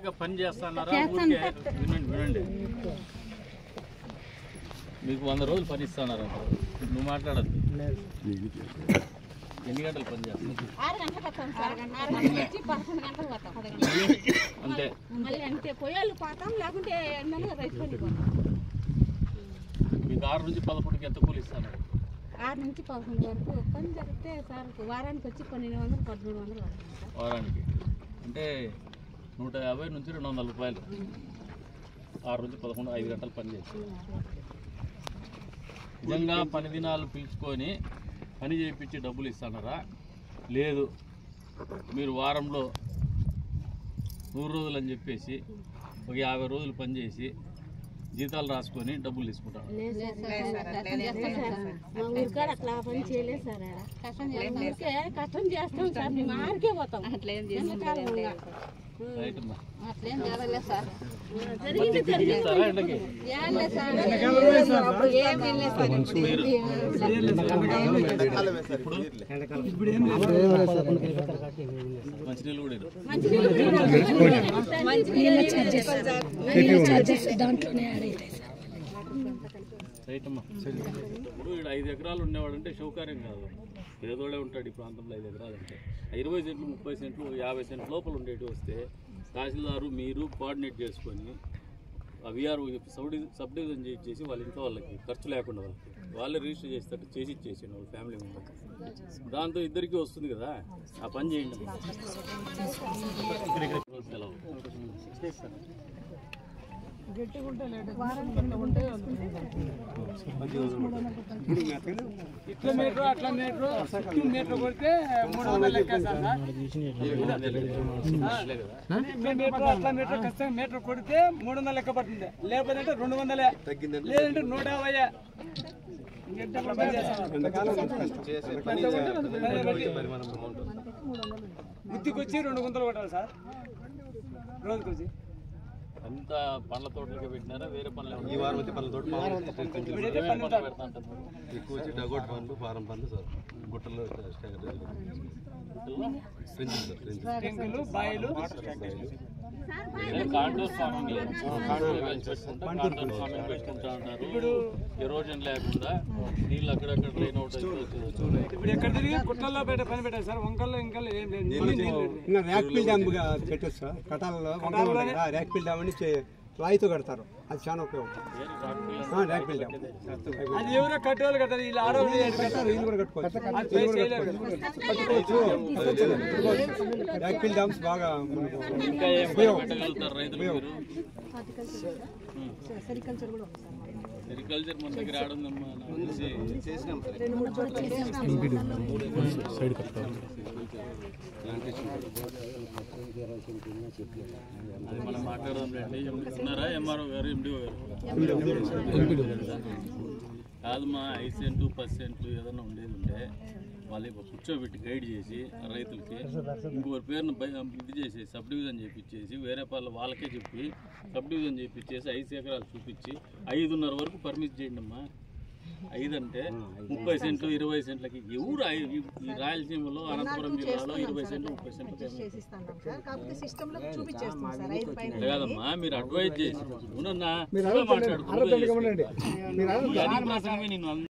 గా పని చేస్తున్నారా? వినండి, మీకు 100 రోజులు పని ఇస్తున్నారా? నువ్వు మాట్లాడద్దు. ఎన్ని గంటలు పని చేస్తావు? 6 గంటలకు వస్తాం సార్. 6 గంటల నుంచి 11 గంటలకు వస్తాం. అంతే. మళ్ళీ అంటే పొయ్యాలు పోతాం, లేకుంటే రైస్ పడిపోతాం. మీకు 6 నుంచి 11కి ఎంత కూలి ఇస్తాను? 6 నుంచి 11 వరకు పని జరిగితే సార్ వారానికి వచ్చి 1200 1300 వారానికి అంటే 150 నుంచి 200 రూపాయలు. 6 నుంచి 11 5 గంటలు పని చేస్తాం. నిజంగా పని దినాలు పిలుచుకొని పని చేయించి డబ్బులు ఇస్తున్నారా? లేదు, మీరు వారంలో 100 రోజులు అని చెప్పేసి ఒక 50 రోజులు పనిచేసి జీతాలు రాసుకొని డబ్బులు తీసుకుంటారు. మా ఊరికాడ అట్లా పని చేయలేదు సార్. కష్టం చేస్తాం సార్, మేము ఆరికే పోతాం. అట్లేం అట్లేం జరగలేదు సార్. జరిగింది మంచినీళ్ళు కూడా రైట్ అమ్మా. ఇప్పుడు 5 ఎకరాలు ఉండేవాడంటే సౌకర్యం కాదు, పేదోడే ఉంటాడు ఈ ప్రాంతంలో. 5 ఎకరాలు అంటే 20 సెంట్లు 30 సెంట్లు 50 సెంట్ల లోపల ఉండేటి వస్తే తహసీల్దారు మీరు కోఆర్డినేట్ చేసుకొని విఆర్ సబ్ డివిజన్ చేసి వాళ్ళ ఇంట్లో వాళ్ళకి ఖర్చు లేకుండా వాళ్ళే రిజిస్టర్ చేసేటట్టు చేసి ఇచ్చేసాను వాళ్ళ ఫ్యామిలీ మెంబర్స్. దాంతో ఇద్దరికీ వస్తుంది కదా, ఆ పని చేయండి. సెలవు ఇట్లా మీటర్ అట్లా మీటర్ కొడితే 300 లెక్క సార్. అట్లా మీటర్ ఖచ్చితంగా మీటర్ కొడితే 300 లెక్క పడుతుంది. లేకపోతే 200, లేదంటే 150. బుద్ధికి వచ్చి 2 గుంతలు కొట్టాలి సార్ రోజుకి వచ్చి. అంత పండ్ల తోటలకి పెట్టినారా? వేరే పనులు? ఈ వారం వచ్చి పండ్ల తోట ఎక్కువ వచ్చి డగోట్ పండ్లు, ఫారం పండ్లు సార్. గుట్టల్లో బాయిలు ఇప్పుడు ఎరోజన్ లేకుండా నీళ్ళు అక్కడక్కడ డ్రైన్ అవుట్ అయిపోతుంది. ఇప్పుడు ఎక్కడ తిరిగి గుట్టల్లో పని పెట్టారు సార్. వంకల్లో ఇంకల్లో ఏం లేదు. ర్యాక్పిల్ డ్యామ్ పెట్టచ్చు సార్. కటాలలో ర్యాక్పిల్ డ్యామ్ అని రాయితో కడతారు, అది చాలా ఉపయోగం. ర్యాక్పిల్ డ్యామ్ అది ఎవరో కట్టేవాళ్ళు కట్టారు, వీళ్ళు ఆరోగ్యం వీళ్ళు కూడా కట్టుకోవచ్చు. ర్యాక్పిల్ డ్యామ్స్ బాగా ఇంకా ఏం పెట్టగలుగుతారు రైతులు మీరు? సెరికల్చర్ మన దగ్గర ఆడుందమ్మా. అది మనం మాట్లాడదాం రండి. ఉన్నారా ఎంఆర్ఓ గారు, ఎండిఓ గారు? కాదమ్మా, 5 సెంట్లు 10 సెంట్లు ఏదైనా ఉండేది ఉంటే వాళ్ళకి కూర్చోబెట్టి గైడ్ చేసి రైతులకి ఇంకొకరి పేరును ఇది చేసి సబ్ డివిజన్ చేయించేసి వేరే వాళ్ళకే చెప్పి సబ్ డివిజన్ చేయించేసి 5 ఎకరాలు చూపించి 5.5 వరకు పర్మిట్ చేయండి అమ్మా. 5 అంటే 30 సెంట్లు 20 సెంట్లకి ఎవరు ఈ రాయలసీమలో అనంతపురం జిల్లాలో 20 సెంట్లు 30 సెంట్లు కాదమ్మా. మీరు అడ్వైజ్ చేసి మాట్లాడుతున్నారు.